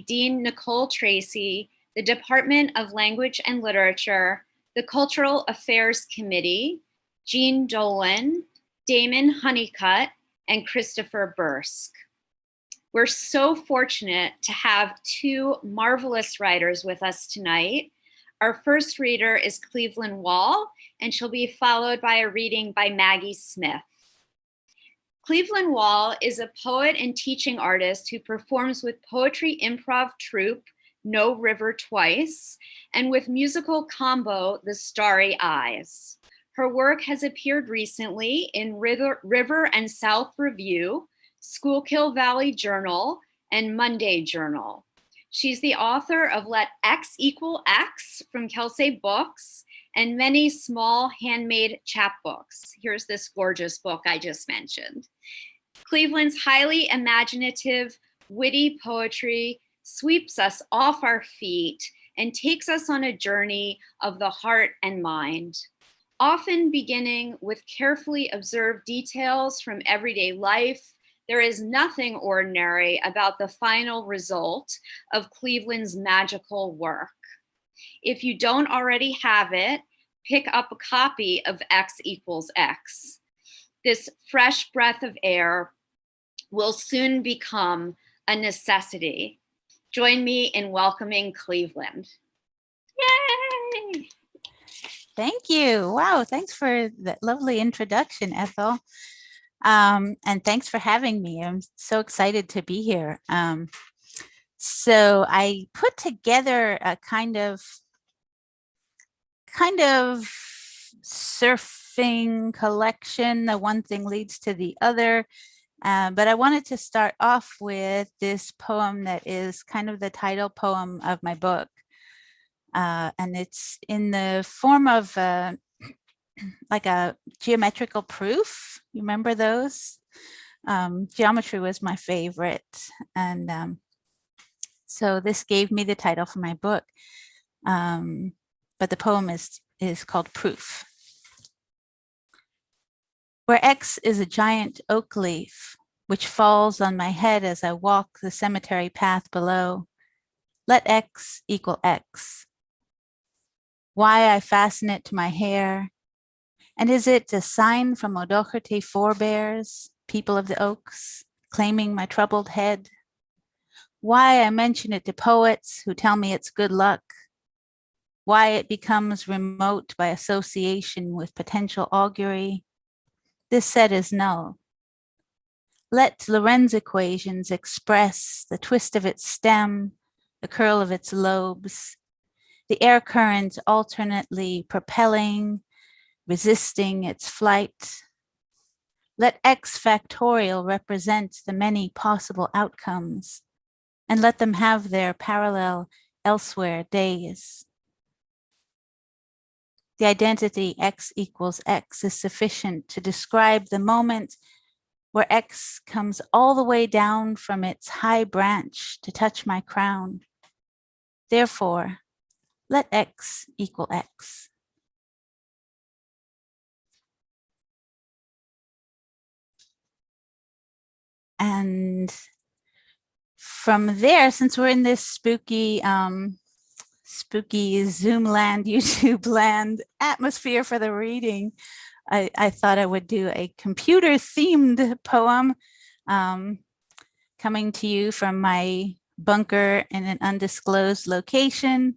Dean Nicole Tracy, the Department of Language and Literature, the Cultural Affairs Committee, Jean Dolan, Damon Honeycutt, and Christopher Bursk. We're so fortunate to have two marvelous writers with us tonight. Our first reader is Cleveland Wall, and she'll be followed by a reading by Maggie Smith. Cleveland Wall is a poet and teaching artist who performs with poetry improv troupe No River Twice and with musical combo The Starry Eyes. Her work has appeared recently in River and South Review, Schuylkill Valley Journal, and Monday Journal. She's the author of Let X Equal X from Kelsey Books and many small handmade chapbooks. Here's this gorgeous book I just mentioned. Cleveland's highly imaginative, witty poetry sweeps us off our feet and takes us on a journey of the heart and mind, often beginning with carefully observed details from everyday life. There is nothing ordinary about the final result of Cleveland's magical work. If you don't already have it, pick up a copy of X Equals X. This fresh breath of air will soon become a necessity. Join me in welcoming Cleveland. Yay! Thank you. Wow, thanks for that lovely introduction, Ethel. And thanks for having me. I'm so excited to be here. So I put together a kind of surfing collection. The one thing leads to the other. But I wanted to start off with this poem that is kind of the title poem of my book. And it's in the form of like a geometrical proof. You remember those? Geometry was my favorite. And so this gave me the title for my book. But the poem is called Proof. Where X is a giant oak leaf, which falls on my head as I walk the cemetery path below, let X equal X. Why I fasten it to my hair, and is it a sign from O'Doherty forebears, people of the oaks, claiming my troubled head? Why I mention it to poets who tell me it's good luck, why it becomes remote by association with potential augury. This set is null. Let Lorentz equations express the twist of its stem, the curl of its lobes, the air current alternately propelling, resisting its flight. Let X factorial represent the many possible outcomes, and let them have their parallel elsewhere days. The identity X equals X is sufficient to describe the moment where X comes all the way down from its high branch to touch my crown. Therefore, let X equal X. And from there, since we're in this spooky Zoom land, YouTube land atmosphere for the reading, I thought I would do a computer themed poem coming to you from my bunker in an undisclosed location.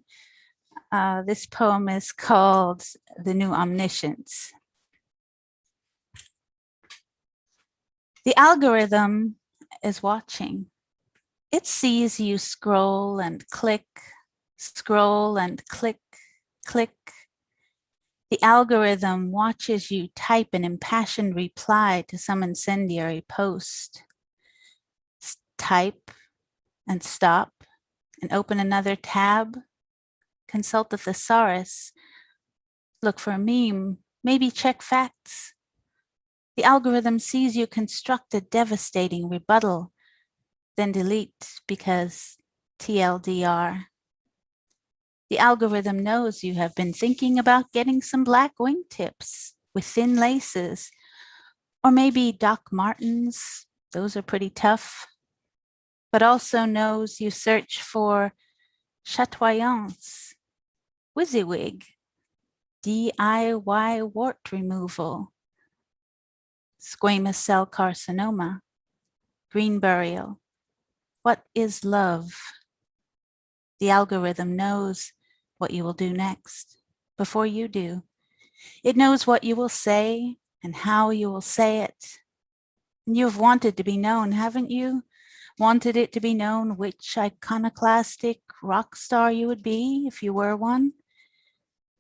This poem is called The New Omniscience. The algorithm is watching. It sees you scroll and click, click. The algorithm watches you type an impassioned reply to some incendiary post. Type and stop and open another tab. Consult the thesaurus. Look for a meme, maybe check facts. The algorithm sees you construct a devastating rebuttal, then delete because TLDR. The algorithm knows you have been thinking about getting some black wingtips with thin laces, or maybe Doc Martens. Those are pretty tough. but also knows you search for chatoyance, WYSIWYG, DIY wart removal, squamous cell carcinoma, green burial. What is love? The algorithm knows what you will do next before you do. It knows what you will say and how you will say it. And you have wanted to be known, haven't you? Wanted it to be known which iconoclastic rock star you would be if you were one,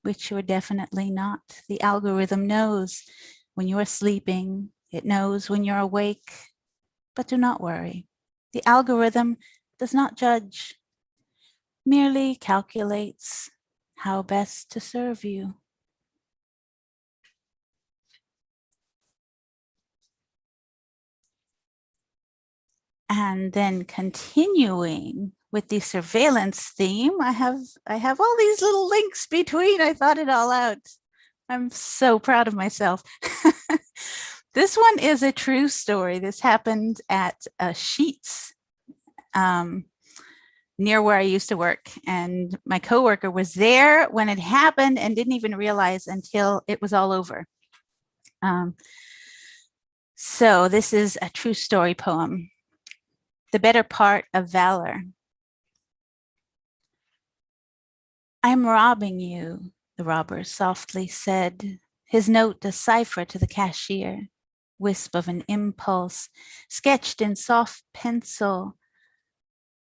which you are definitely not. The algorithm knows when you are sleeping. It knows when you're awake. But do not worry. The algorithm does not judge, merely calculates how best to serve you. And then continuing with the surveillance theme, I have all these little links between. I thought it all out. I'm so proud of myself. This one is a true story. This happened at Sheetz, near where I used to work. And my coworker was there when it happened and didn't even realize until it was all over. So this is a true story poem. The better part of valor. I'm robbing you, the robber softly said, his note a cipher to the cashier, wisp of an impulse, sketched in soft pencil.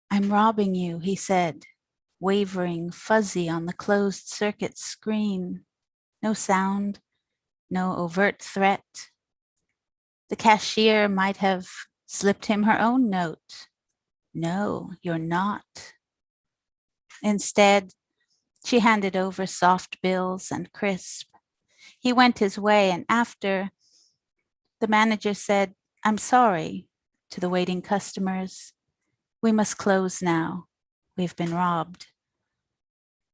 I'm robbing you, he said, wavering fuzzy on the closed circuit screen. No sound, no overt threat. The cashier might have slipped him her own note. No, you're not. Instead, she handed over soft bills and crisp. He went his way, and after, the manager said, I'm sorry, to the waiting customers. We must close now. We've been robbed.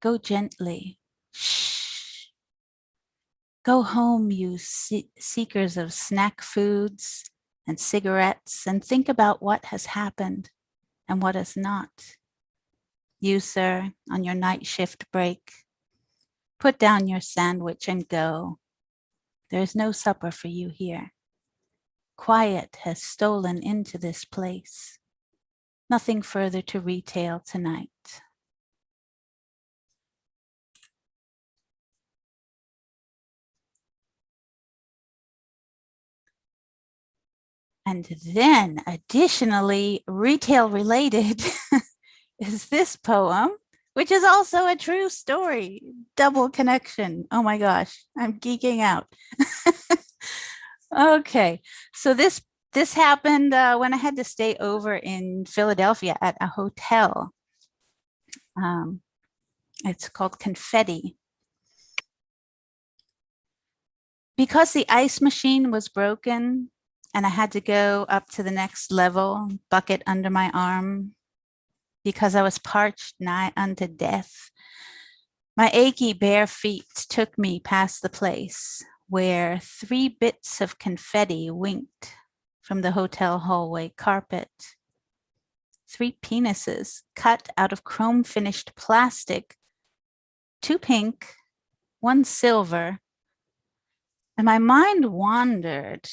Go gently. Shh. Go home, you seekers of snack foods and cigarettes, and think about what has happened and what has not. You, sir, on your night shift break, put down your sandwich and go. There is no supper for you here. Quiet has stolen into this place. Nothing further to retail tonight. And then, additionally, retail related is this poem, which is also a true story. Double connection. Oh my gosh, I'm geeking out. Okay, so this happened when I had to stay over in Philadelphia at a hotel. It's called Confetti. Because the ice machine was broken and I had to go up to the next level, bucket under my arm, because I was parched nigh unto death, my achy bare feet took me past the place where 3 bits of confetti winked from the hotel hallway carpet. 3 penises cut out of chrome-finished plastic, 2 pink, 1 silver, and my mind wandered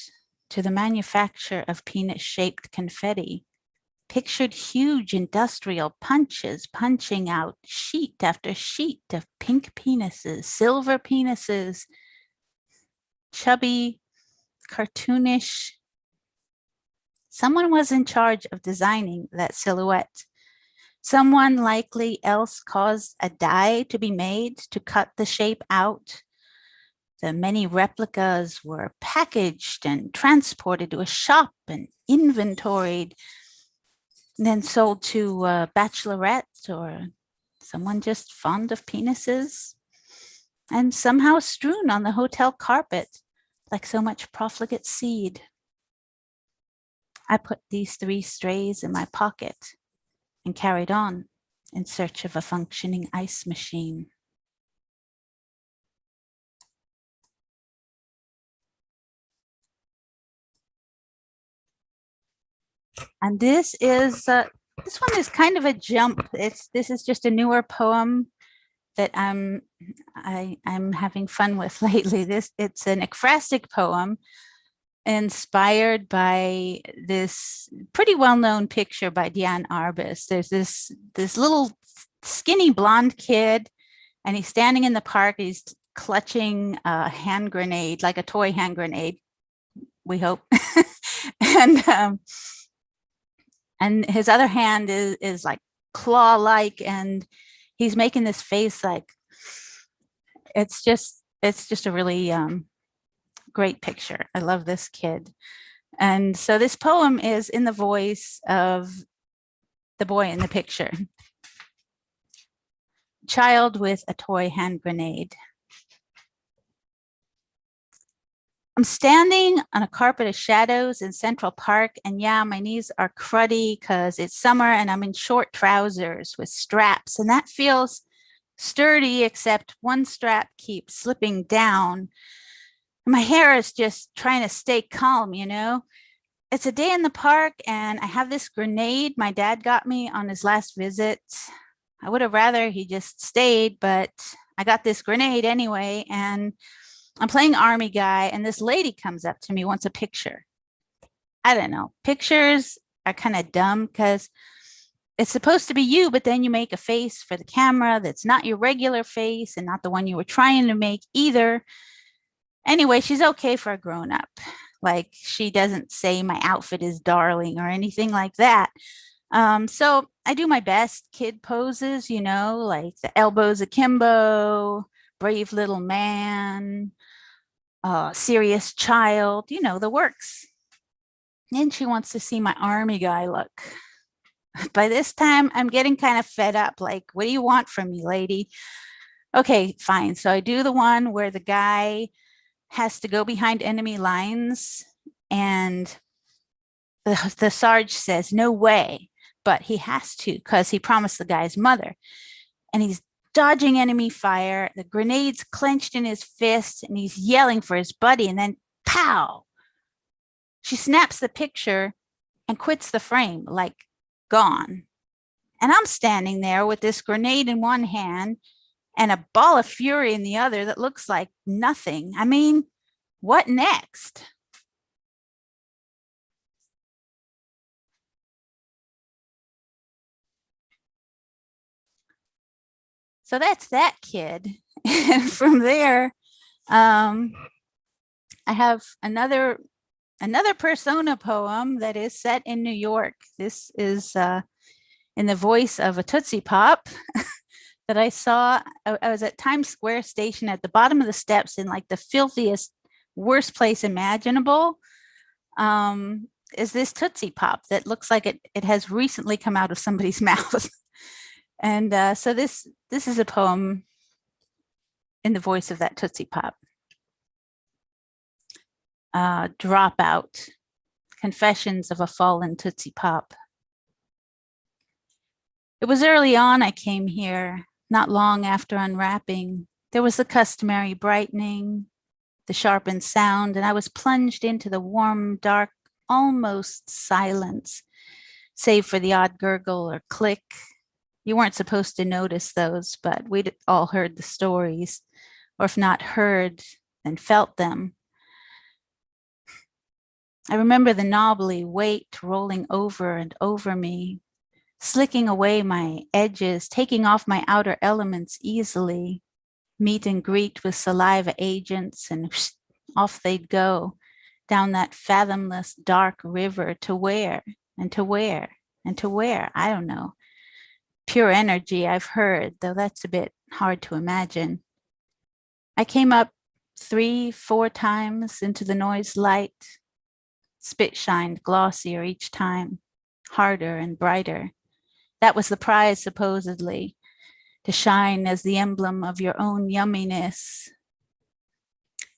to the manufacture of penis-shaped confetti, pictured huge industrial punches punching out sheet after sheet of pink penises, silver penises, chubby, cartoonish. Someone was in charge of designing that silhouette. Someone likely else caused a die to be made to cut the shape out. The many replicas were packaged and transported to a shop and inventoried, and then sold to a bachelorette or someone just fond of penises, and somehow strewn on the hotel carpet like so much profligate seed. I put these 3 strays in my pocket and carried on in search of a functioning ice machine. And this is This one is kind of a jump. This is just a newer poem that I'm having fun with lately. It's an ekphrastic poem inspired by this pretty well-known picture by Diane Arbus. There's this little skinny blonde kid, and he's standing in the park. He's clutching a hand grenade, like a toy hand grenade, we hope. And his other hand is like claw-like, and he's making this face like it's just a really great picture. I love this kid. And so this poem is in the voice of the boy in the picture. Child with a toy hand grenade. I'm standing on a carpet of shadows in Central Park, and yeah, my knees are cruddy because it's summer and I'm in short trousers with straps, and that feels sturdy, except one strap keeps slipping down. My hair is just trying to stay calm, you know? It's a day in the park, and I have this grenade my dad got me on his last visit. I would have rather he just stayed, but I got this grenade anyway, and I'm playing army guy, and this lady comes up to me, wants a picture. I don't know. Pictures are kind of dumb because it's supposed to be you, but then you make a face for the camera that's not your regular face and not the one you were trying to make either. Anyway, she's okay for a grown up. Like, she doesn't say my outfit is darling or anything like that. So I do my best kid poses, you know, like the elbows akimbo, brave little man, serious child, you know, the works. And she wants to see my army guy look. By this time, I'm getting kind of fed up. Like, what do you want from me, lady? Okay, fine. So I do the one where the guy has to go behind enemy lines, and the Sarge says, no way, but he has to because he promised the guy's mother. And he's dodging enemy fire. The grenade's clenched in his fist, and he's yelling for his buddy, and then pow! She snaps the picture and quits the frame, like gone. And I'm standing there with this grenade in one hand and a ball of fury in the other that looks like nothing. I mean, what next? So that's that kid. And from there, I have another persona poem that is set in New York. This is in the voice of a Tootsie Pop that I saw. I was at Times Square station at the bottom of the steps in like the filthiest, worst place imaginable. Is this Tootsie Pop that looks like it has recently come out of somebody's mouth. And so this is a poem in the voice of that Tootsie Pop. Dropout. Confessions of a Fallen Tootsie Pop. It was early on I came here, not long after unwrapping. There was the customary brightening, the sharpened sound, and I was plunged into the warm, dark, almost silence, save for the odd gurgle or click. You weren't supposed to notice those, but we'd all heard the stories, or if not heard, then felt them. I remember the knobbly weight rolling over and over me, slicking away my edges, taking off my outer elements easily, meet and greet with saliva agents, and off they'd go down that fathomless dark river to where, and to where, and to where, I don't know. Pure energy, I've heard, though that's a bit hard to imagine. I came up 3-4 times into the noise light. Spit shined glossier each time, harder and brighter. That was the prize, supposedly, to shine as the emblem of your own yumminess.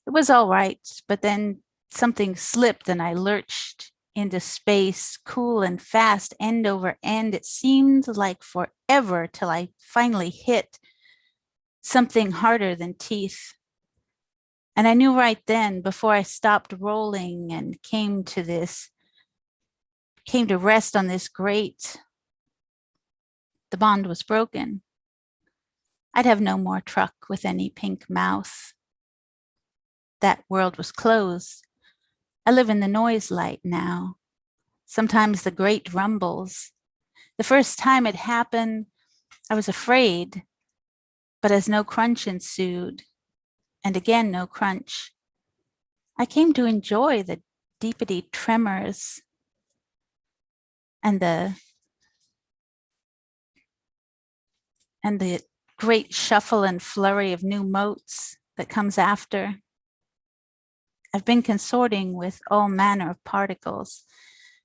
It was all right, but then something slipped and I lurched into space, cool and fast, end over end. It seemed like forever till I finally hit something harder than teeth. And I knew right then, before I stopped rolling and came to rest on this great The bond was broken. I'd have no more truck with any pink mouth. That world was closed. I live in the noise light now. Sometimes the great rumbles. The first time it happened, I was afraid, but as no crunch ensued, and again no crunch, I came to enjoy the deepity tremors and the great shuffle and flurry of new motes that comes after. I've been consorting with all manner of particles.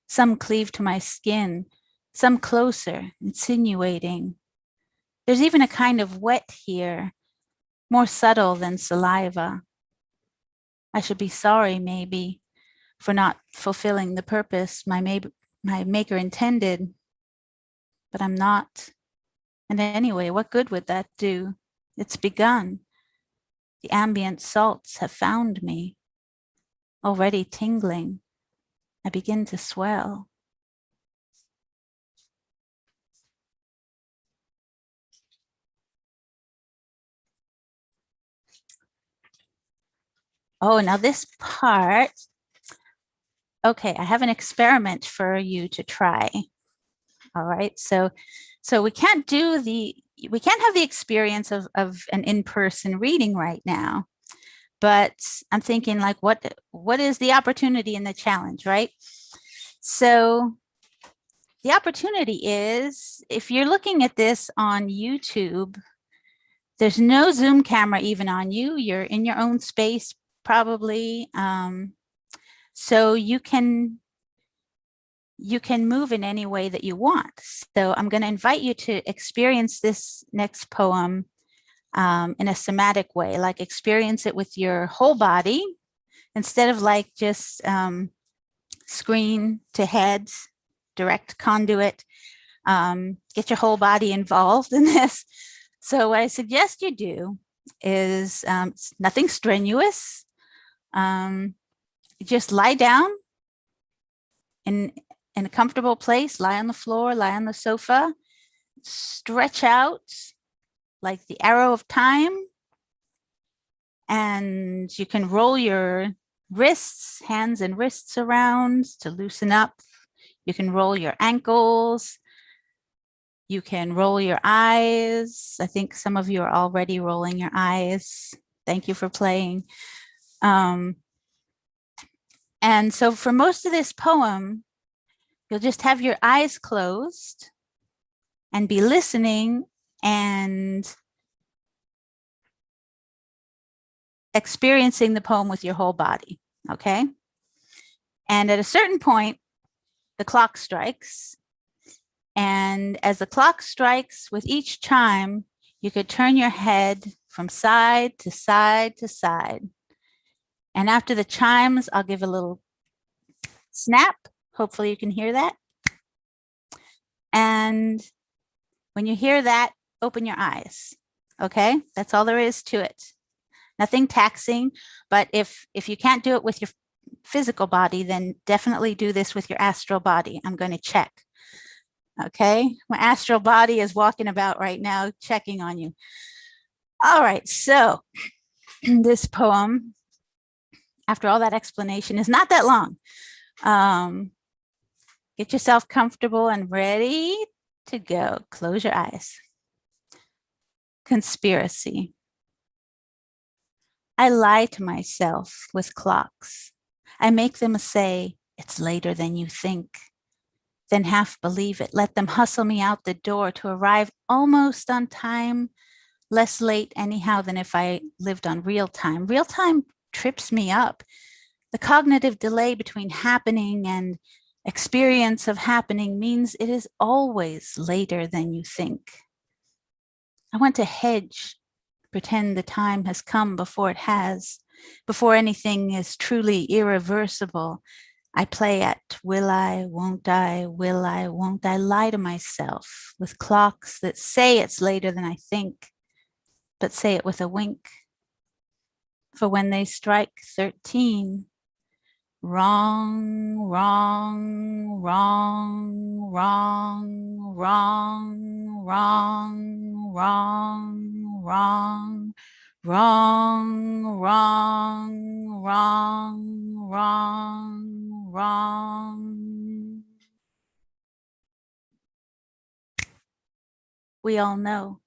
Some cleave to my skin, some closer, insinuating. There's even a kind of wet here, more subtle than saliva. I should be sorry, maybe, for not fulfilling the purpose my maker intended, but I'm not. And anyway, what good would that do? It's begun. The ambient salts have found me. Already tingling, I begin to swell. Oh, now this part. Okay, I have an experiment for you to try. All right, so we can't have the experience of an in-person reading right now, but I'm thinking like, what is the opportunity in the challenge, right? So the opportunity is, if you're looking at this on YouTube, there's no Zoom camera even on you. You're in your own space, probably. So you can move in any way that you want. So I'm going to invite you to experience this next poem in a somatic way, like experience it with your whole body instead of like just screen to head, direct conduit. Get your whole body involved in this. So what I suggest you do is nothing strenuous. Just lie down in a comfortable place, lie on the floor, lie on the sofa, stretch out like the arrow of time. And you can roll your wrists, hands and wrists around to loosen up. You can roll your ankles. You can roll your eyes. I think some of you are already rolling your eyes. Thank you for playing. And so for most of this poem, you'll just have your eyes closed and be listening and experiencing the poem with your whole body, okay? And at a certain point, the clock strikes. And as the clock strikes, with each chime, you could turn your head from side to side to side. And after the chimes, I'll give a little snap. Hopefully you can hear that. And when you hear that, open your eyes. Okay, that's all there is to it. Nothing taxing, but if you can't do it with your physical body, then definitely do this with your astral body. I'm going to check. Okay, my astral body is walking about right now, checking on you. All right, so this poem, after all that explanation, is not that long. Get yourself comfortable and ready to go. Close your eyes. Conspiracy. I lie to myself with clocks. I make them say, it's later than you think. Then half believe it. Let them hustle me out the door to arrive almost on time, less late anyhow than if I lived on real time. Real time trips me up. The cognitive delay between happening and experience of happening means it is always later than you think. I want to hedge, pretend the time has come before it has, before anything is truly irreversible. I play at will I, won't I, will I, won't I, lie to myself with clocks that say it's later than I think, but say it with a wink. For when they strike 13, Wrong, wrong, wrong, wrong, wrong, wrong, wrong, wrong, wrong, wrong, wrong, wrong, wrong. We all know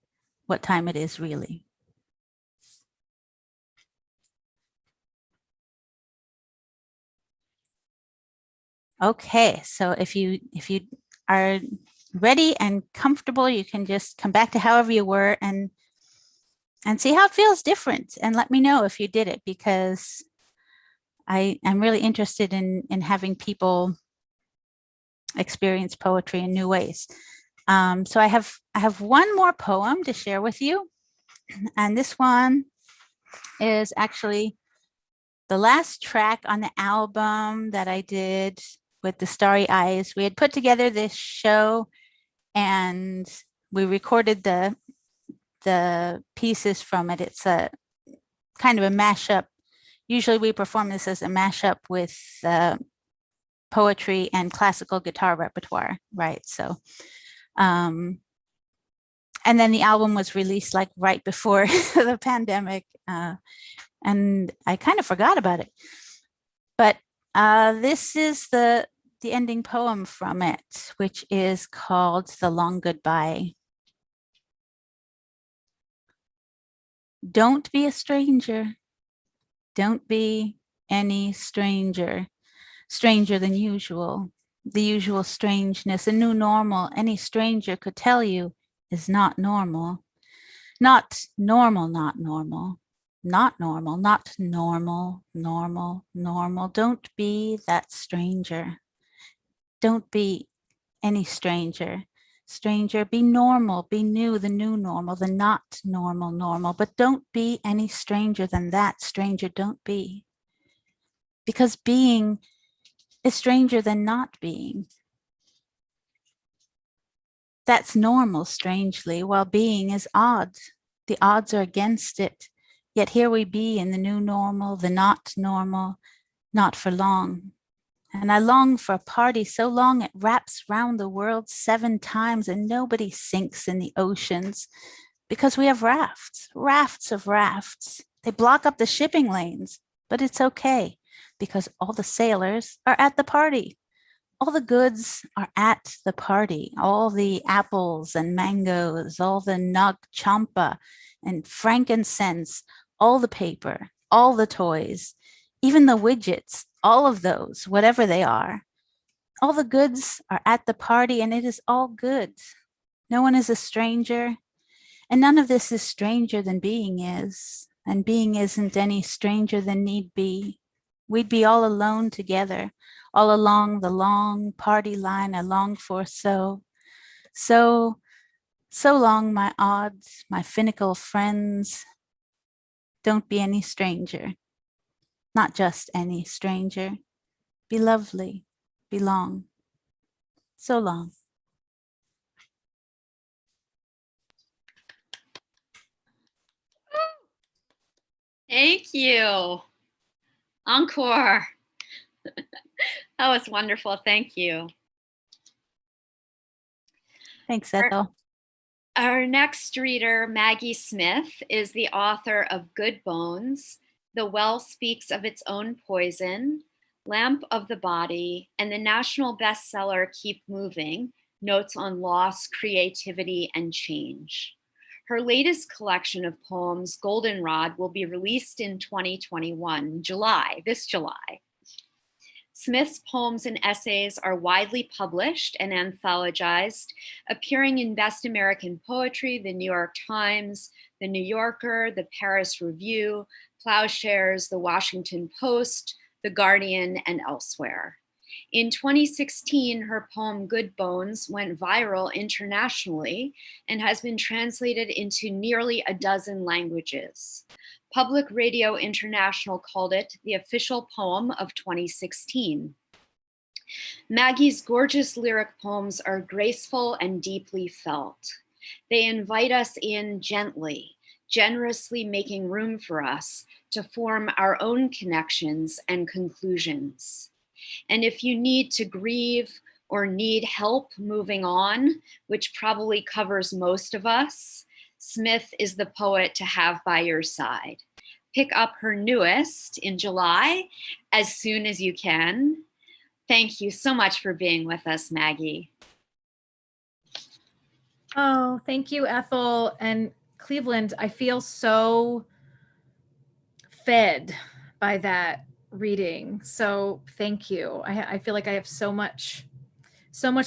what time it is really. Okay, so if you are ready and comfortable, you can just come back to however you were and see how it feels different, and let me know if you did it, because I'm really interested in having people experience poetry in new ways. So I have one more poem to share with you, and this one is actually the last track on the album that I did with the Starry Eyes. We had put together this show and we recorded the pieces from it. It's a kind of a mashup. Usually we perform this as a mashup with poetry and classical guitar repertoire, right? So, and then the album was released like right before the pandemic, and I kind of forgot about it. But this is the ending poem from it, which is called The Long Goodbye. Don't be a stranger. Don't be any stranger. Stranger than usual. The usual strangeness, a new normal any stranger could tell you is not normal. Not normal, not normal. Not normal, not normal, normal, normal. Don't be that stranger. Don't be any stranger. Stranger, be normal, be new, the new normal, the not normal normal, but don't be any stranger than that. Stranger, don't be. Because being is stranger than not being. That's normal, strangely, while being is odd. The odds are against it. Yet here we be in the new normal, the not normal, not for long. And I long for a party so long it wraps round the world 7 times and nobody sinks in the oceans because we have rafts, rafts of rafts. They block up the shipping lanes, but it's okay because all the sailors are at the party. All the goods are at the party. All the apples and mangoes, all the nug champa and frankincense, all the paper, all the toys, even the widgets, all of those, whatever they are. All the goods are at the party and it is all good. No one is a stranger, and none of this is stranger than being is, and being isn't any stranger than need be. We'd be all alone together, all along the long party line I long for so long, my odds, my finical friends. Don't be any stranger, not just any stranger. Be lovely, be long. So long. Thank you. Encore. That was wonderful. Thank you. Thanks, Ethel. Our next reader, Maggie Smith, is the author of Good Bones, The Well Speaks of Its Own Poison, Lamp of the Body, and the national bestseller Keep Moving, Notes on Loss, Creativity, and Change. Her latest collection of poems, Goldenrod, will be released in 2021, this July. Smith's poems and essays are widely published and anthologized, appearing in Best American Poetry, The New York Times, The New Yorker, The Paris Review, Plowshares, The Washington Post, The Guardian, and elsewhere. In 2016, her poem Good Bones went viral internationally and has been translated into nearly a dozen languages. Public Radio International called it the official poem of 2016. Maggie's gorgeous lyric poems are graceful and deeply felt. They invite us in gently, generously making room for us to form our own connections and conclusions. And if you need to grieve or need help moving on, which probably covers most of us, Smith is the poet to have by your side. Pick up her newest in July as soon as you can. Thank you so much for being with us, Maggie. Oh, thank you, Ethel and Cleveland. I feel so fed by that reading. So thank you. I feel like I have so much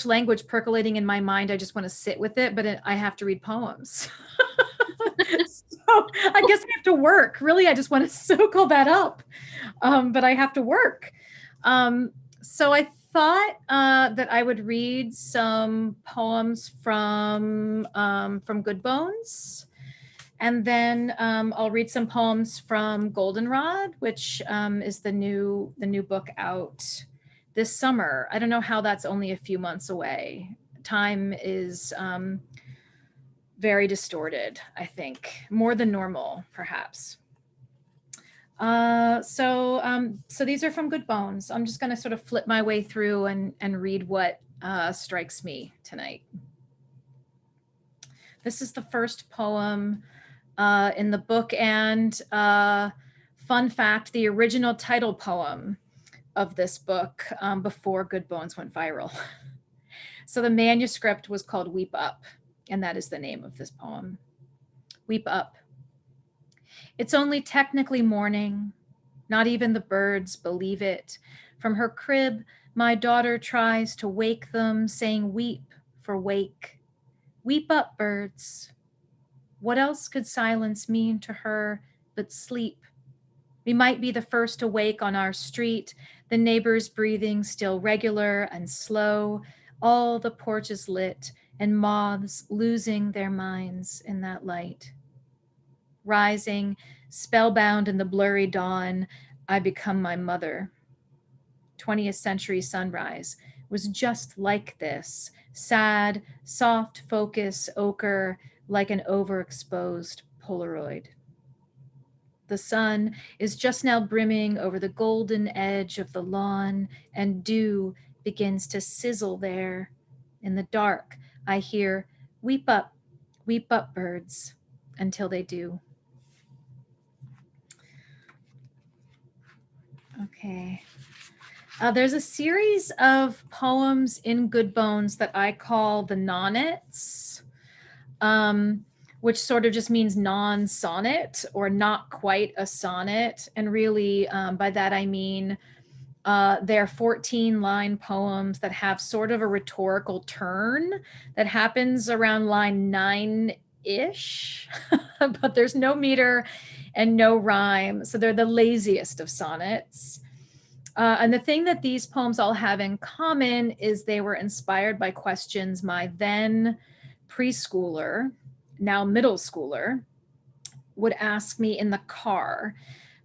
language percolating in my mind. I just want to sit with it, but I have to read poems. So I guess I have to work. Really, I just want to soak all that up. But I have to work. So I thought that I would read some poems from Good Bones. And then I'll read some poems from Goldenrod, which is the new book out this summer. I don't know how that's only a few months away. Time is very distorted, I think, more than normal, perhaps. So these are from Good Bones. I'm just going to sort of flip my way through and read what strikes me tonight. This is the first poem in the book, and fun fact, the original title poem of this book before Good Bones went viral. So the manuscript was called Weep Up, and that is the name of this poem. Weep up. It's only technically morning. Not even the birds believe it. From her crib, my daughter tries to wake them, saying weep for wake. Weep up, birds. What else could silence mean to her but sleep? We might be the first awake on our street, the neighbors breathing still regular and slow, all the porches lit and moths losing their minds in that light. Rising, spellbound in the blurry dawn, I become my mother. 20th century sunrise was just like this, sad, soft focus ochre, like an overexposed Polaroid. The sun is just now brimming over the golden edge of the lawn, and dew begins to sizzle there. In the dark, I hear, weep up, birds, until they do. Okay. There's a series of poems in Good Bones that I call the nonnets, which sort of just means non-sonnet or not quite a sonnet. And really, by that I mean they're 14-line poems that have sort of a rhetorical turn that happens around line 9-ish, but there's no meter and no rhyme. So they're the laziest of sonnets. And the thing that these poems all have in common is they were inspired by questions my then preschooler, now middle schooler, would ask me in the car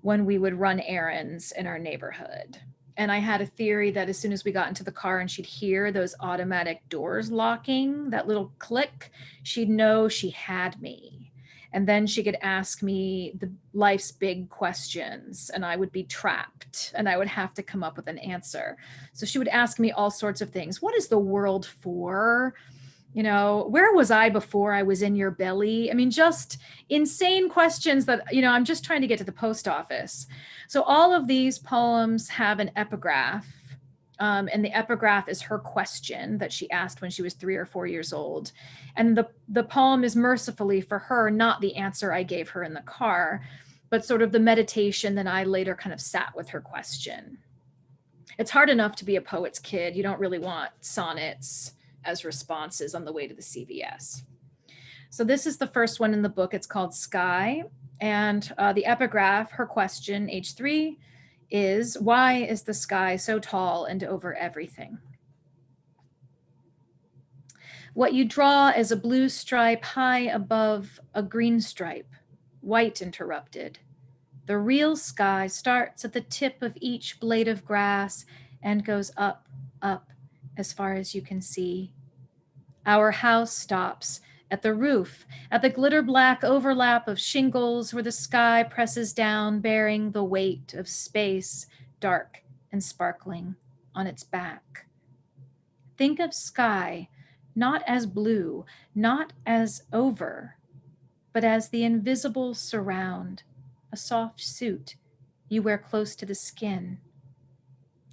when we would run errands in our neighborhood. And I had a theory that as soon as we got into the car and she'd hear those automatic doors locking, that little click, she'd know she had me. And then she could ask me the life's big questions, and I would be trapped and I would have to come up with an answer. So she would ask me all sorts of things. What is the world for? You know, where was I before I was in your belly? I mean, just insane questions that, you know, I'm just trying to get to the post office. So all of these poems have an epigraph. And the epigraph is her question that she asked when she was 3 or 4 years old. And the poem is mercifully for her, not the answer I gave her in the car, but sort of the meditation that I later kind of sat with her question. It's hard enough to be a poet's kid. You don't really want sonnets as responses on the way to the CVS. So this is the first one in the book. It's called Sky. And the epigraph, her question, age 3, is, why is the sky so tall and over everything? What you draw is a blue stripe high above a green stripe, white interrupted. The real sky starts at the tip of each blade of grass and goes up, up, as far as you can see. Our house stops at the roof, at the glitter black overlap of shingles where the sky presses down, bearing the weight of space, dark and sparkling on its back. Think of sky not as blue, not as over, but as the invisible surround, a soft suit you wear close to the skin.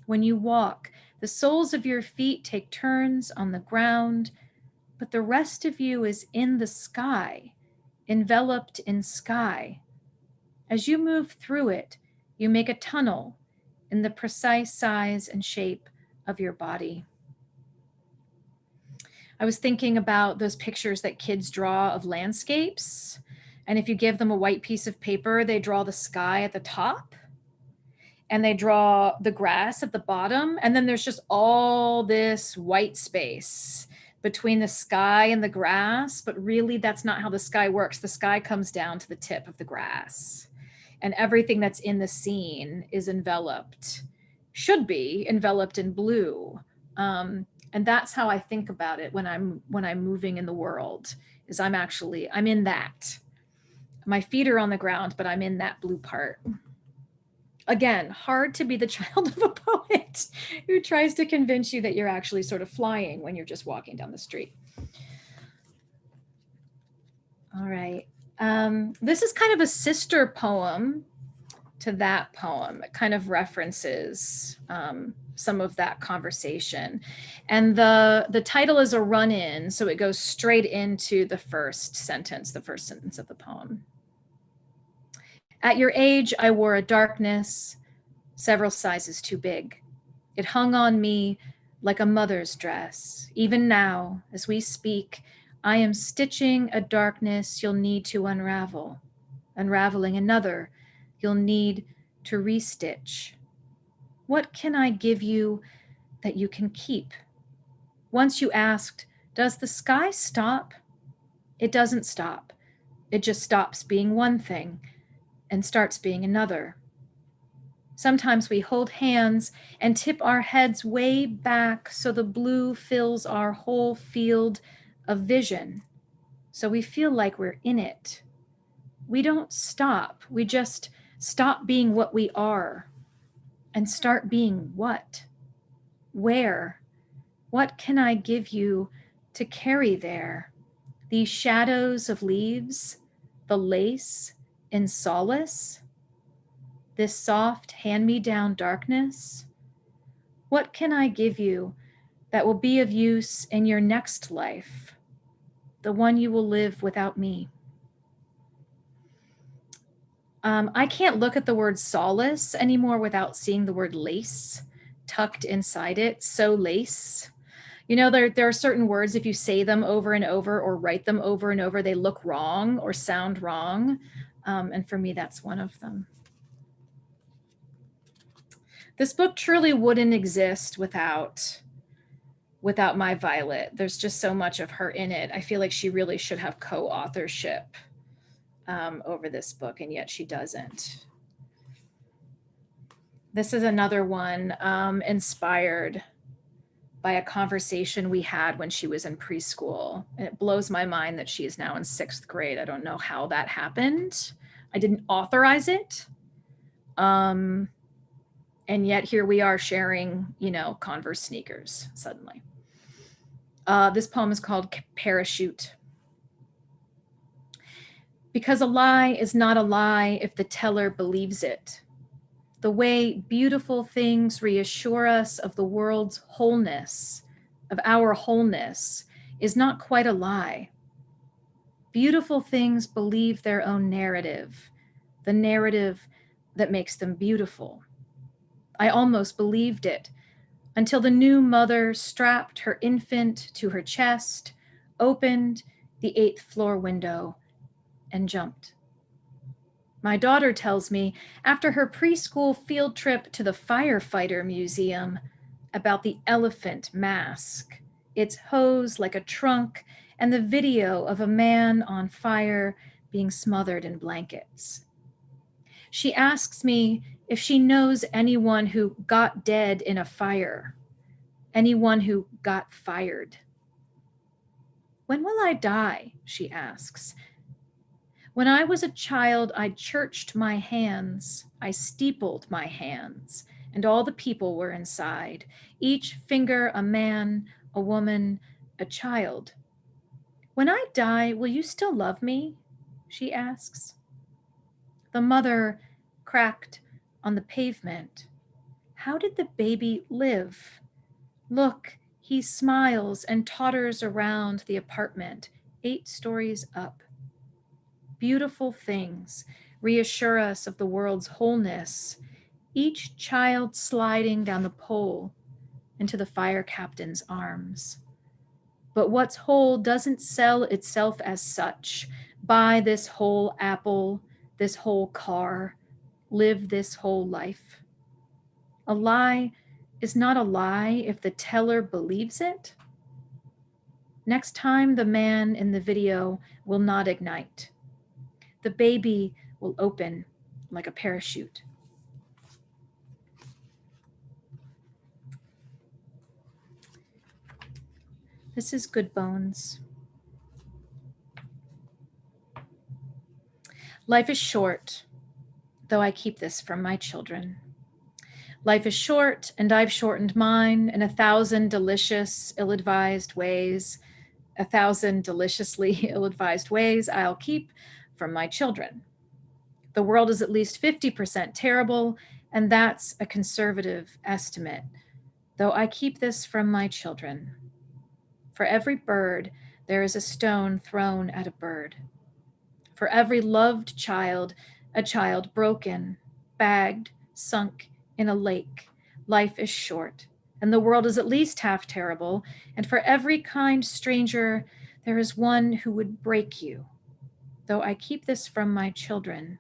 When you walk, the soles of your feet take turns on the ground, but the rest of you is in the sky, enveloped in sky. As you move through it, you make a tunnel in the precise size and shape of your body. I was thinking about those pictures that kids draw of landscapes. And if you give them a white piece of paper, they draw the sky at the top and they draw the grass at the bottom. And then there's just all this white space between the sky and the grass. But really, that's not how the sky works. The sky comes down to the tip of the grass. And everything that's in the scene is enveloped, should be enveloped in blue. And that's how I think about it when I'm moving in the world, is I'm in that. My feet are on the ground, but I'm in that blue part. Again, hard to be the child of a poet who tries to convince you that you're actually sort of flying when you're just walking down the street. All right. This is kind of a sister poem to that poem. It kind of references some of that conversation. And the title is a run-in, so it goes straight into the first sentence of the poem. At your age, I wore a darkness several sizes too big. It hung on me like a mother's dress. Even now, as we speak, I am stitching a darkness you'll need to unravel. Unraveling another you'll need to restitch. What can I give you that you can keep? Once you asked, does the sky stop? It doesn't stop. It just stops being one thing and starts being another. Sometimes we hold hands and tip our heads way back so the blue fills our whole field of vision. So we feel like we're in it. We don't stop. We just stop being what we are and start being what? Where? What can I give you to carry there? These shadows of leaves, the lace in solace, this soft hand-me-down darkness? What can I give you that will be of use in your next life, the one you will live without me? I can't look at the word solace anymore without seeing the word lace tucked inside it. So lace. You know, there are certain words, if you say them over and over or write them over and over, they look wrong or sound wrong. And for me, that's one of them. This book truly wouldn't exist without my Violet. There's just so much of her in it. I feel like she really should have co-authorship over this book, and yet she doesn't. This is another one inspired by a conversation we had when she was in preschool. And it blows my mind that she is now in 6th grade. I don't know how that happened. I didn't authorize it. And yet here we are sharing, Converse sneakers suddenly. This poem is called Parachute. Because a lie is not a lie if the teller believes it. The way beautiful things reassure us of the world's wholeness, of our wholeness, is not quite a lie. Beautiful things believe their own narrative, the narrative that makes them beautiful. I almost believed it until the new mother strapped her infant to her chest, opened the 8th floor window, and jumped. My daughter tells me after her preschool field trip to the firefighter museum about the elephant mask, its hose like a trunk, and the video of a man on fire being smothered in blankets. She asks me if she knows anyone who got dead in a fire, anyone who got fired. When will I die? She asks. When I was a child, I churched my hands, I steepled my hands, and all the people were inside, each finger a man, a woman, a child. When I die, will you still love me? She asks. The mother cracked on the pavement. How did the baby live? Look, he smiles and totters around the apartment, 8 stories up. Beautiful things reassure us of the world's wholeness, each child sliding down the pole into the fire captain's arms. But what's whole doesn't sell itself as such. Buy this whole apple, this whole car, live this whole life. A lie is not a lie if the teller believes it. Next time, the man in the video will not ignite. The baby will open like a parachute. This is Good Bones. Life is short, though I keep this from my children. Life is short, and I've shortened mine in 1,000 delicious, ill-advised ways. 1,000 deliciously ill-advised ways I'll keep from my children. The world is at least 50% terrible, and that's a conservative estimate, though I keep this from my children. For every bird, there is a stone thrown at a bird. For every loved child, a child broken, bagged, sunk in a lake. Life is short, and the world is at least half terrible, and for every kind stranger, there is one who would break you, though I keep this from my children.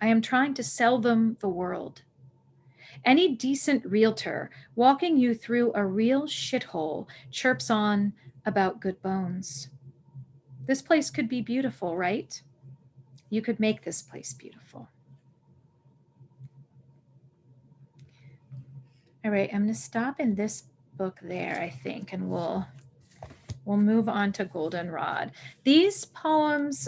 I am trying to sell them the world. Any decent realtor walking you through a real shithole chirps on about Good Bones. This place could be beautiful, right? You could make this place beautiful. All right, I'm going to stop in this book there, I think, and we'll move on to Goldenrod. These poems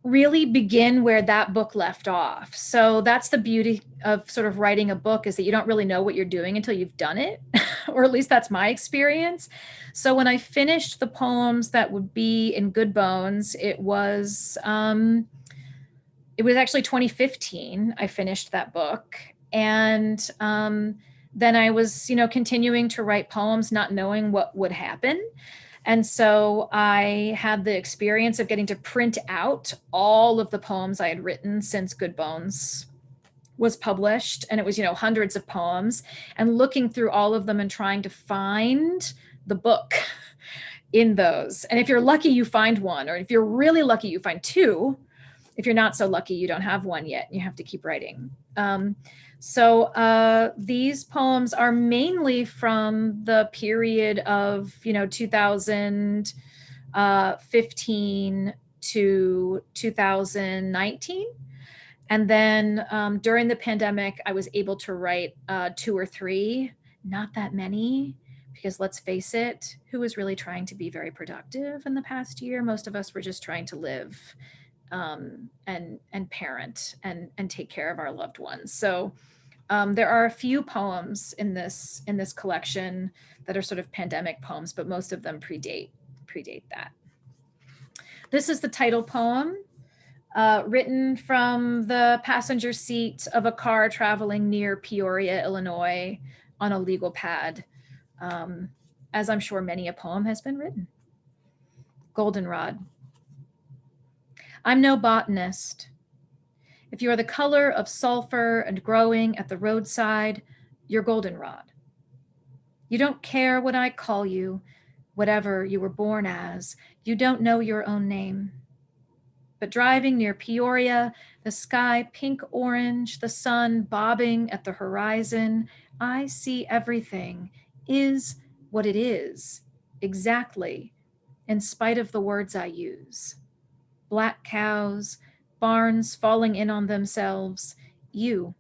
really begin where that book left off. So that's the beauty of sort of writing a book, is that you don't really know what you're doing until you've done it, or at least that's my experience. So when I finished the poems that would be in Good Bones, it was actually 2015 I finished that book. And then I was, continuing to write poems, not knowing what would happen. And so I had the experience of getting to print out all of the poems I had written since Good Bones was published. And it was, hundreds of poems, and looking through all of them and trying to find the book in those. And if you're lucky, you find one, or if you're really lucky, you find two. If you're not so lucky, you don't have one yet. You have to keep writing. So these poems are mainly from the period of, 2015 to 2019. And then during the pandemic, I was able to write 2 or 3, not that many, because let's face it, who was really trying to be very productive in the past year? Most of us were just trying to live and parent and take care of our loved ones. So there are a few poems in this collection that are sort of pandemic poems, but most of them predate that. This is the title poem, written from the passenger seat of a car traveling near Peoria, Illinois, on a legal pad, as I'm sure many a poem has been written. Goldenrod. I'm no botanist. If you are the color of sulfur and growing at the roadside, you're goldenrod. You don't care what I call you, whatever you were born as. You don't know your own name. But driving near Peoria, the sky pink-orange, the sun bobbing at the horizon, I see everything is what it is, exactly, in spite of the words I use. Black cows, barns falling in on themselves, you.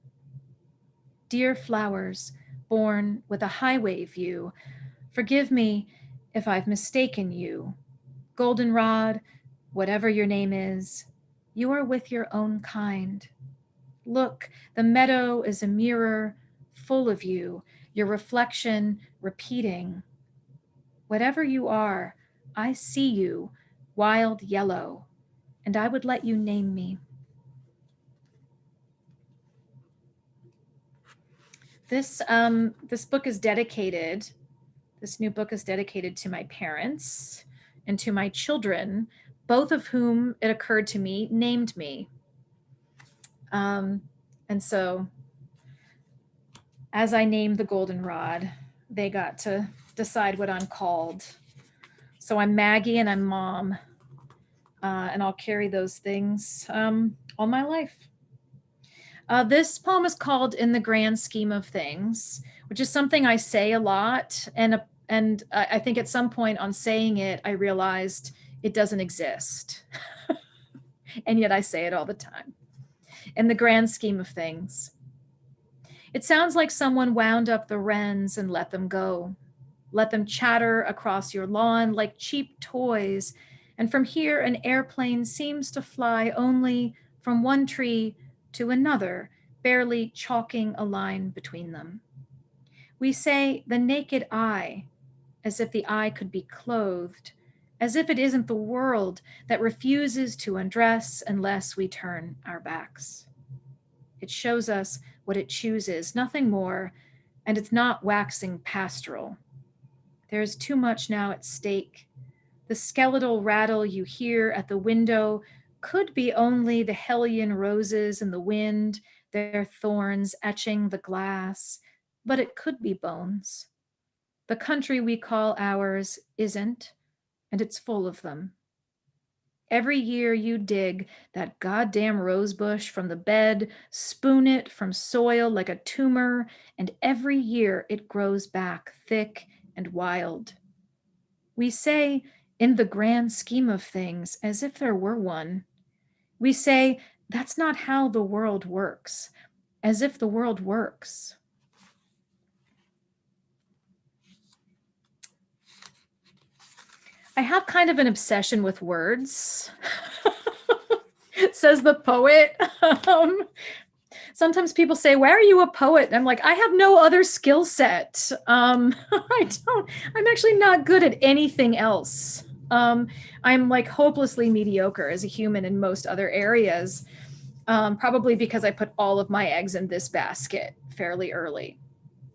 Dear flowers, born with a highway view, forgive me if I've mistaken you. Goldenrod, whatever your name is, you are with your own kind. Look, the meadow is a mirror full of you, your reflection repeating. Whatever you are, I see you, wild yellow, and I would let you name me. This book is dedicated, this new book is dedicated to my parents and to my children, both of whom, it occurred to me, named me. And so as I named the goldenrod, they got to decide what I'm called. So I'm Maggie and I'm Mom, and I'll carry those things all my life. This poem is called In the Grand Scheme of Things, which is something I say a lot. And I think at some point on saying it, I realized it doesn't exist. And yet I say it all the time. In the grand scheme of things. It sounds like someone wound up the wrens and let them go. Let them chatter across your lawn like cheap toys. And from here, an airplane seems to fly only from one tree to another, barely chalking a line between them. We say the naked eye, as if the eye could be clothed, as if it isn't the world that refuses to undress unless we turn our backs. It shows us what it chooses, nothing more, and it's not waxing pastoral. There is too much now at stake. The skeletal rattle you hear at the window could be only the Hellion roses in the wind, their thorns etching the glass, but it could be bones. The country we call ours isn't, and it's full of them. Every year you dig that goddamn rosebush from the bed, spoon it from soil like a tumor, and every year it grows back thick and wild. We say, in the grand scheme of things, as if there were one. We say, that's not how the world works, as if the world works. I have kind of an obsession with words, says the poet. Sometimes people say, why are you a poet? And I'm like, I have no other skill set. I'm actually not good at anything else. I'm like hopelessly mediocre as a human in most other areas, probably because I put all of my eggs in this basket fairly early.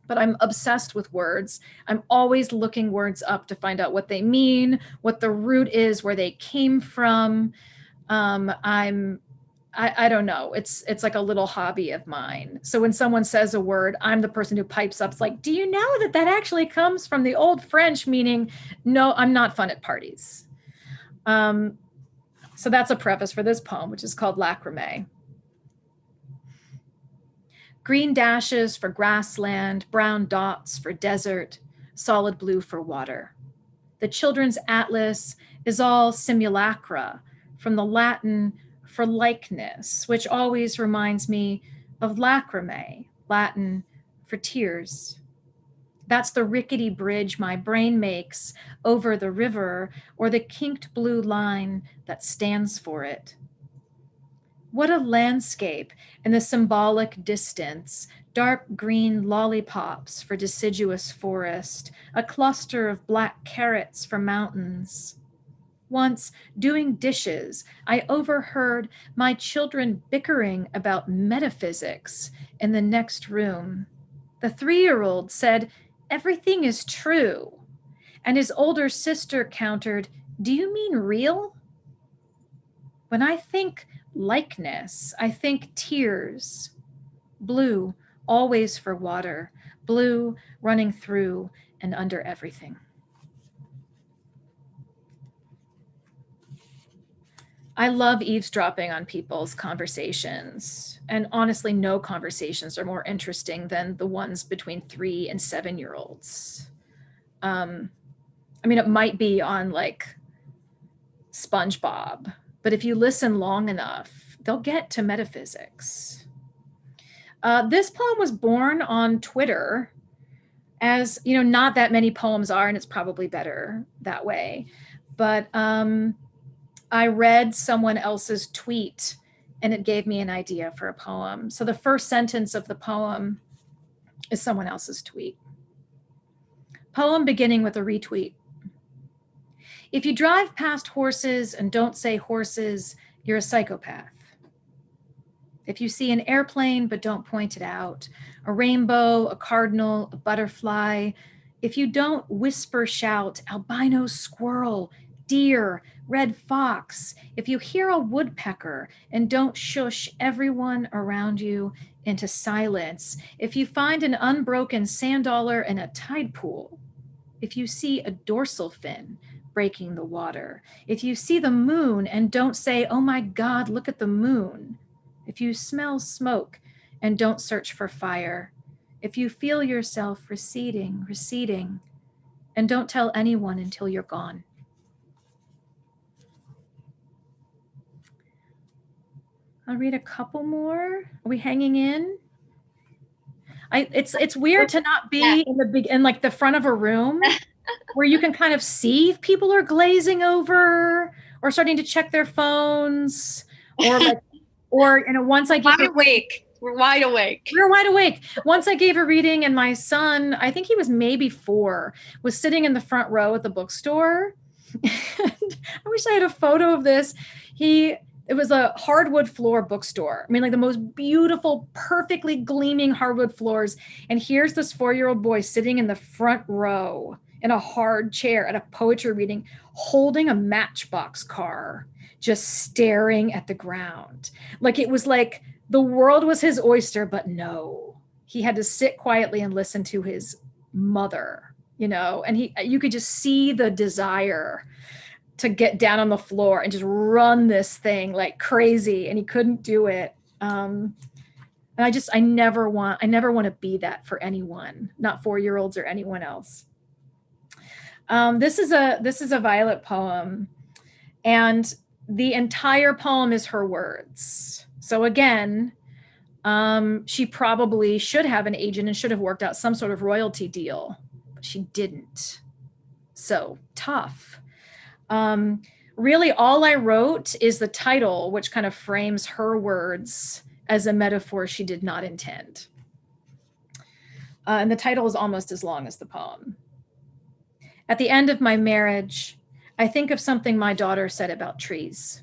But I'm obsessed with words. I'm always looking words up to find out what they mean, what the root is, where they came from. I don't know. It's like a little hobby of mine. So when someone says a word, I'm the person who pipes up. It's like, do you know that actually comes from the old French, meaning, no, I'm not fun at parties. So that's a preface for this poem, which is called Lacrimé. Green dashes for grassland, brown dots for desert, solid blue for water. The children's atlas is all simulacra, from the Latin for likeness, which always reminds me of lacrimé, Latin for tears. That's the rickety bridge my brain makes over the river, or the kinked blue line that stands for it. What a landscape in the symbolic distance, dark green lollipops for deciduous forest, a cluster of black carrots for mountains. Once, doing dishes, I overheard my children bickering about metaphysics in the next room. The 3-year-old said, everything is true. And his older sister countered, do you mean real? When I think likeness, I think tears. Blue, always for water. Blue running through and under everything. I love eavesdropping on people's conversations. And honestly, no conversations are more interesting than the ones between 3 and 7-year-olds. I mean, it might be on like SpongeBob, but if you listen long enough, they'll get to metaphysics. This poem was born on Twitter. as you know, not that many poems are, and it's probably better that way. But I read someone else's tweet and it gave me an idea for a poem. So the first sentence of the poem is someone else's tweet. Poem beginning with a retweet. If you drive past horses and don't say horses, you're a psychopath. If you see an airplane but don't point it out, a rainbow, a cardinal, a butterfly, if you don't whisper, shout, albino squirrel, deer, red fox, if you hear a woodpecker and don't shush everyone around you into silence, if you find an unbroken sand dollar in a tide pool, if you see a dorsal fin breaking the water, if you see the moon and don't say, oh my God, look at the moon, if you smell smoke and don't search for fire, if you feel yourself receding, and don't tell anyone until you're gone. I'll read a couple more. Are we hanging in? It's weird to not be in like the front of a room where you can kind of see if people are glazing over or starting to check their phones, or like, or you know, once I get awake. We're wide awake. We're wide awake. Once I gave a reading and my son, I think he was maybe 4, was sitting in the front row at the bookstore. And I wish I had a photo of this. It was a hardwood floor bookstore. I mean, like the most beautiful, perfectly gleaming hardwood floors. And here's this 4-year-old boy sitting in the front row in a hard chair at a poetry reading, holding a matchbox car, just staring at the ground. Like it was like the world was his oyster, but no, he had to sit quietly and listen to his mother, you know, and you could just see the desire to get down on the floor and just run this thing like crazy, and he couldn't do it. And I never want to be that for anyone, not 4-year-olds or anyone else. This is a Violet poem, and the entire poem is her words. So again, she probably should have an agent and should have worked out some sort of royalty deal, but she didn't. So tough. Really, all I wrote is the title, which kind of frames her words as a metaphor she did not intend. And the title is almost as long as the poem. At the end of my marriage, I think of something my daughter said about trees.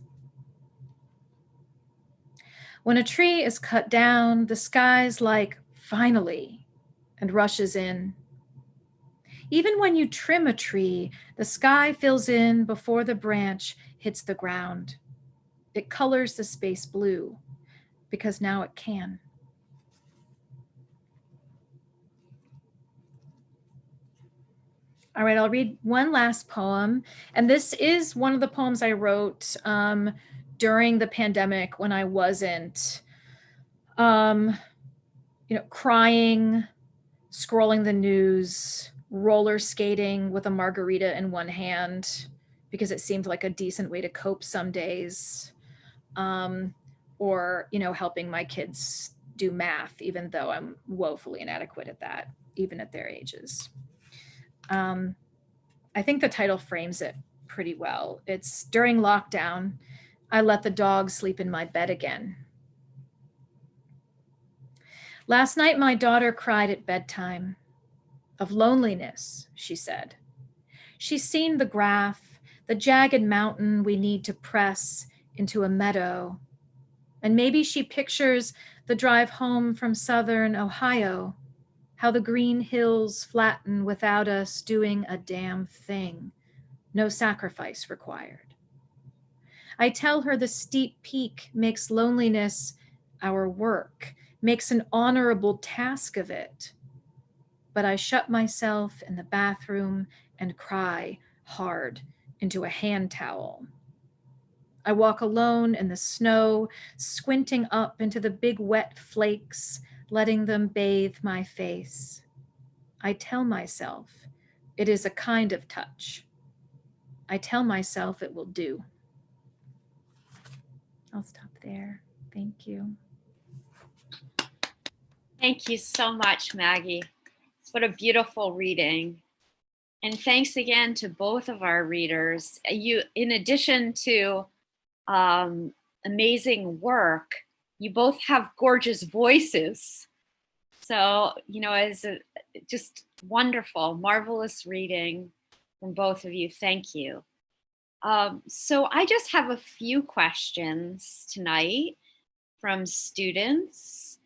When a tree is cut down, the sky's like, finally, and rushes in. Even when you trim a tree, the sky fills in before the branch hits the ground. It colors the space blue because now it can. All right, I'll read one last poem. And this is one of the poems I wrote during the pandemic when I wasn't, crying, scrolling the news, roller skating with a margarita in one hand because it seemed like a decent way to cope some days, or helping my kids do math, even though I'm woefully inadequate at that, even at their ages. I think the title frames it pretty well. It's during lockdown, I let the dog sleep in my bed again. Last night, my daughter cried at bedtime. Of loneliness, she said. She's seen the graph, the jagged mountain we need to press into a meadow. And maybe she pictures the drive home from southern Ohio, how the green hills flatten without us doing a damn thing, no sacrifice required. I tell her the steep peak makes loneliness our work, makes an honorable task of it. But I shut myself in the bathroom and cry hard into a hand towel. I walk alone in the snow, squinting up into the big wet flakes, letting them bathe my face. I tell myself it is a kind of touch. I tell myself it will do. I'll stop there. Thank you. Thank you so much, Maggie. What a beautiful reading. And thanks again to both of our readers. You, in addition to amazing work, you both have gorgeous voices. So, it's just wonderful, marvelous reading from both of you. Thank you. So I just have a few questions tonight from students.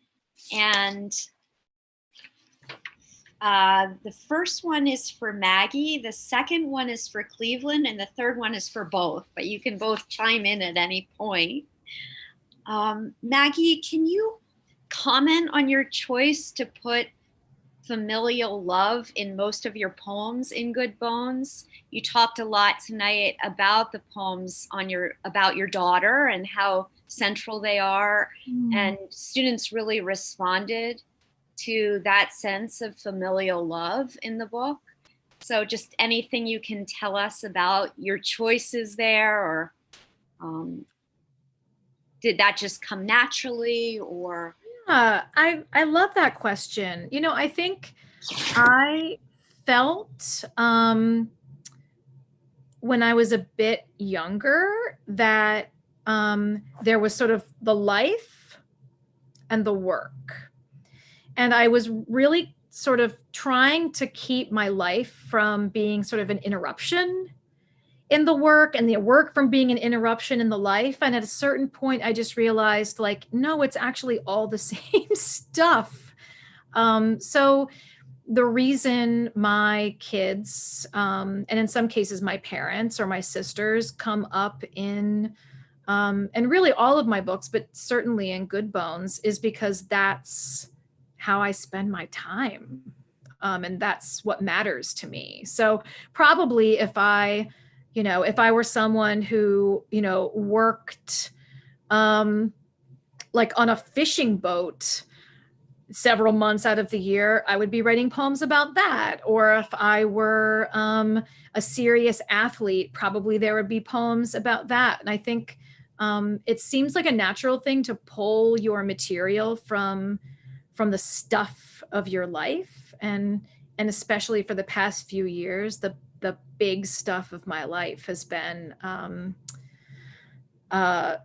And the first one is for Maggie, the second one is for Cleveland, and the third one is for both, but you can both chime in at any point. Maggie, can you comment on your choice to put familial love in most of your poems in Good Bones? You talked a lot tonight about the poems about your daughter and how central they are, and students really responded to that sense of familial love in the book. So just anything you can tell us about your choices there, or did that just come naturally, or? I love that question. I think I felt when I was a bit younger that there was sort of the life and the work. And I was really sort of trying to keep my life from being sort of an interruption in the work, and the work from being an interruption in the life. And at a certain point, I just realized, like, no, it's actually all the same stuff. So the reason my kids, and in some cases my parents or my sisters, come up in, and really all of my books, but certainly in Good Bones, is because that's how I spend my time. And that's what matters to me. So probably if I were someone who, worked like on a fishing boat several months out of the year, I would be writing poems about that. Or if I were a serious athlete, probably there would be poems about that. And I think it seems like a natural thing to pull your material from the stuff of your life. And especially for the past few years, the big stuff of my life has been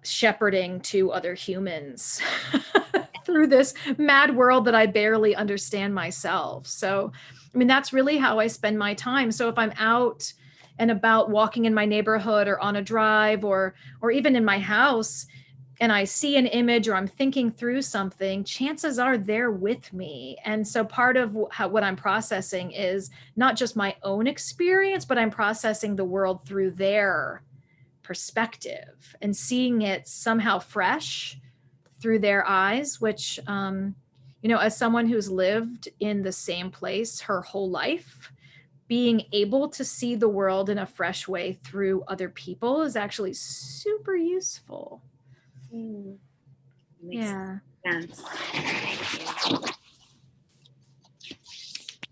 shepherding to other humans through this mad world that I barely understand myself. So, I mean, that's really how I spend my time. So if I'm out and about walking in my neighborhood or on a drive or even in my house, and I see an image or I'm thinking through something, chances are they're with me. And so part of what I'm processing is not just my own experience, but I'm processing the world through their perspective and seeing it somehow fresh through their eyes, which, as someone who's lived in the same place her whole life, being able to see the world in a fresh way through other people is actually super useful. Makes sense. Thank you.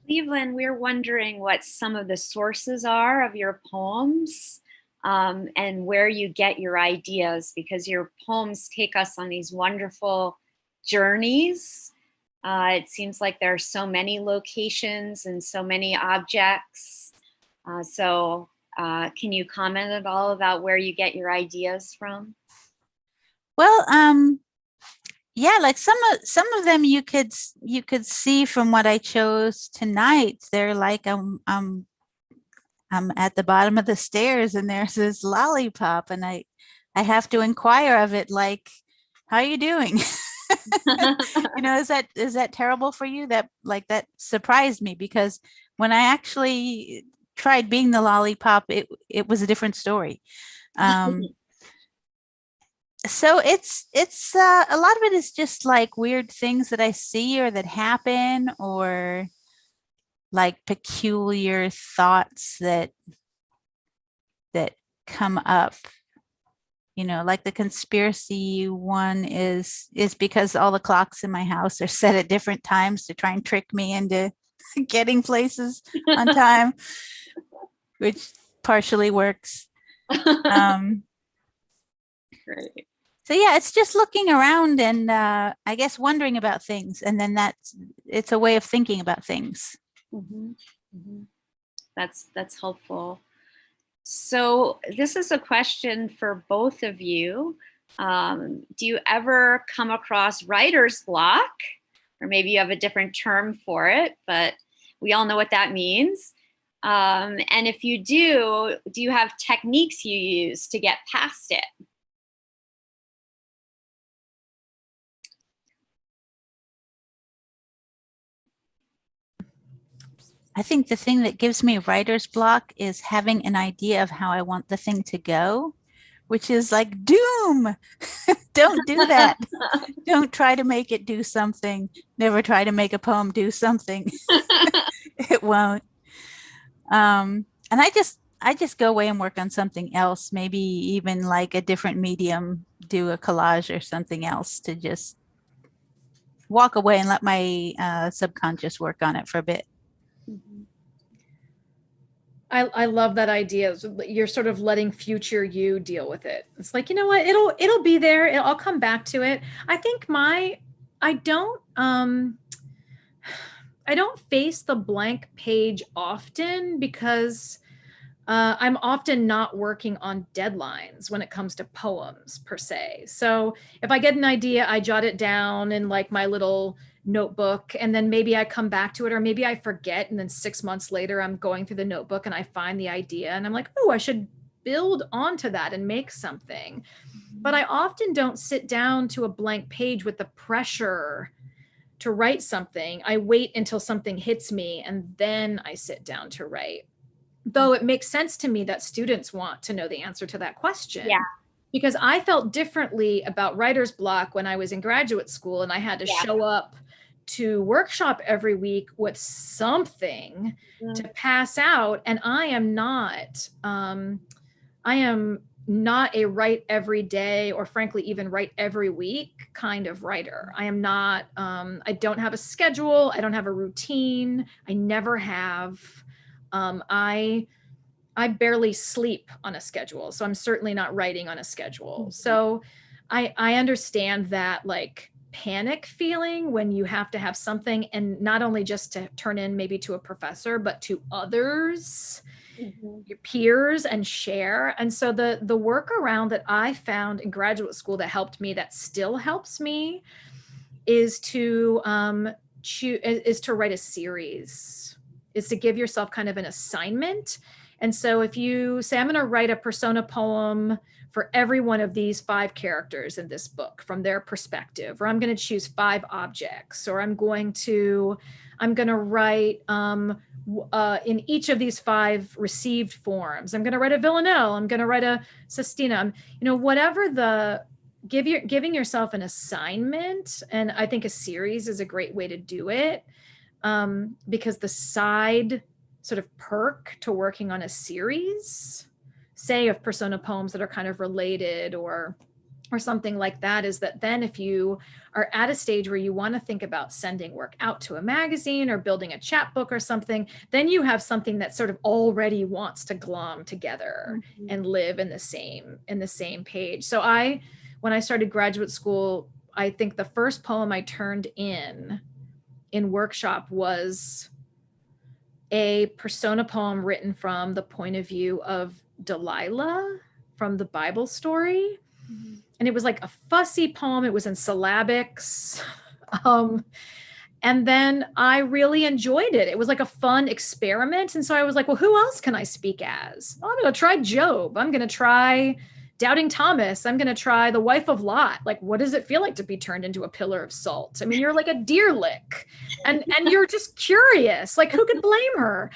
Cleveland, we're wondering what some of the sources are of your poems, and where you get your ideas, because your poems take us on these wonderful journeys. It seems like there are so many locations and so many objects. So can you comment at all about where you get your ideas from? Well, yeah, like some of them you could see from what I chose tonight. They're like I'm at the bottom of the stairs and there's this lollipop, and I have to inquire of it, like, how are you doing? Is that terrible for you? That surprised me, because when I actually tried being the lollipop, it was a different story. So it's a lot of it is just like weird things that I see or that happen, or like peculiar thoughts that come up. Like the conspiracy one is because all the clocks in my house are set at different times to try and trick me into getting places on time, which partially works. Great. So yeah, it's just looking around and I guess wondering about things, and then it's a way of thinking about things. Mhm. Mhm. That's helpful. So this is a question for both of you. Do you ever come across writer's block? Or maybe you have a different term for it, but we all know what that means. And if you do you have techniques you use to get past it? I think the thing that gives me writer's block is having an idea of how I want the thing to go, which is like doom. Don't do that. Don't try to make it do something. Never try to make a poem do something. It won't. And I just go away and work on something else, maybe even like a different medium, do a collage or something else to just walk away and let my subconscious work on it for a bit. Mhm. I love that idea. You're sort of letting future you deal with it. It's like, you know what, it'll be there. I'll come back to it. I think I don't face the blank page often because I'm often not working on deadlines when it comes to poems per se. So if I get an idea, I jot it down in like my little notebook, and then maybe I come back to it, or maybe I forget. And then 6 months later, I'm going through the notebook and I find the idea and I'm like, oh, I should build onto that and make something. But I often don't sit down to a blank page with the pressure to write something. I wait until something hits me and then I sit down to write. Though it makes sense to me that students want to know the answer to that question. Yeah. Because I felt differently about writer's block when I was in graduate school and I had to show up to workshop every week with something to pass out. And I am not a write every day, or frankly, even write every week kind of writer. I am not, I don't have a schedule. I don't have a routine. I never have. I barely sleep on a schedule, so I'm certainly not writing on a schedule. So I understand that like panic feeling when you have to have something, and not only just to turn in maybe to a professor, but to others, your peers, and share. And so the workaround that I found in graduate school that helped me, that still helps me, is to write a series, is to give yourself kind of an assignment. And so if you say, I'm going to write a persona poem for every one of these 5 characters in this book from their perspective, or I'm going to choose 5 objects, or I'm going to write in each of these 5 received forms. I'm going to write a villanelle. I'm going to write a sestina. Whatever the giving yourself an assignment. And I think a series is a great way to do it, because the side sort of perk to working on a series, say of persona poems that are kind of related or something like that, is that then if you are at a stage where you want to think about sending work out to a magazine or building a chapbook or something, then you have something that sort of already wants to glom together and live in the same page. So when I started graduate school, I think the first poem I turned in workshop was a persona poem written from the point of view of Delilah from the Bible story. And it was like a fussy poem. It was in syllabics. And then I really enjoyed it. It was like a fun experiment. And so I was like, well, who else can I speak as? Well, I'm going to try Job. I'm going to try Doubting Thomas. I'm going to try the wife of Lot. Like, what does it feel like to be turned into a pillar of salt? I mean, you're like a deer lick, and you're just curious, like who could blame her?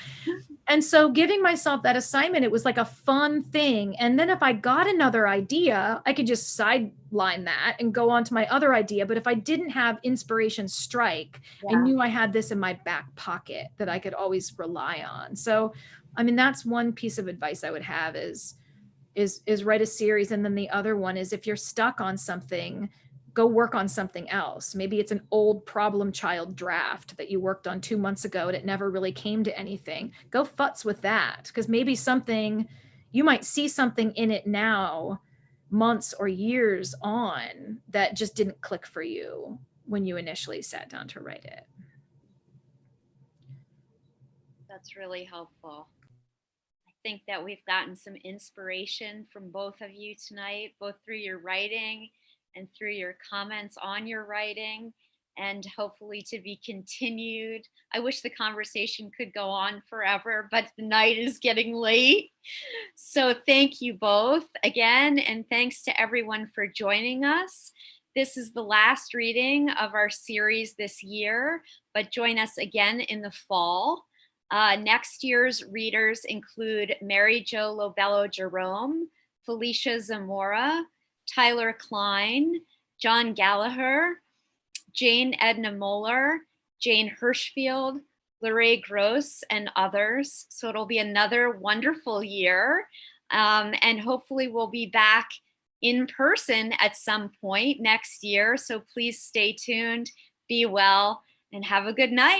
And so giving myself that assignment, it was like a fun thing. And then if I got another idea, I could just sideline that and go on to my other idea. But if I didn't have inspiration strike, I knew I had this in my back pocket that I could always rely on. So, I mean, that's one piece of advice I would have is write a series. And then the other one is, if you're stuck on something, go work on something else. Maybe it's an old problem child draft that you worked on 2 months ago and it never really came to anything. Go futz with that, because maybe you might see something in it now, months or years on, that just didn't click for you when you initially sat down to write it. That's really helpful. I think that we've gotten some inspiration from both of you tonight, both through your writing and through your comments on your writing, and hopefully to be continued. I wish the conversation could go on forever, but the night is getting late. So thank you both again, and thanks to everyone for joining us. This is the last reading of our series this year, but join us again in the fall. Next year's readers include Mary Jo Lobello Jerome, Felicia Zamora, Tyler Klein, John Gallagher, Jane Edna Moeller, Jane Hirschfield, Lorraine Gross, and others. So it'll be another wonderful year. And hopefully we'll be back in person at some point next year. So please stay tuned, be well, and have a good night.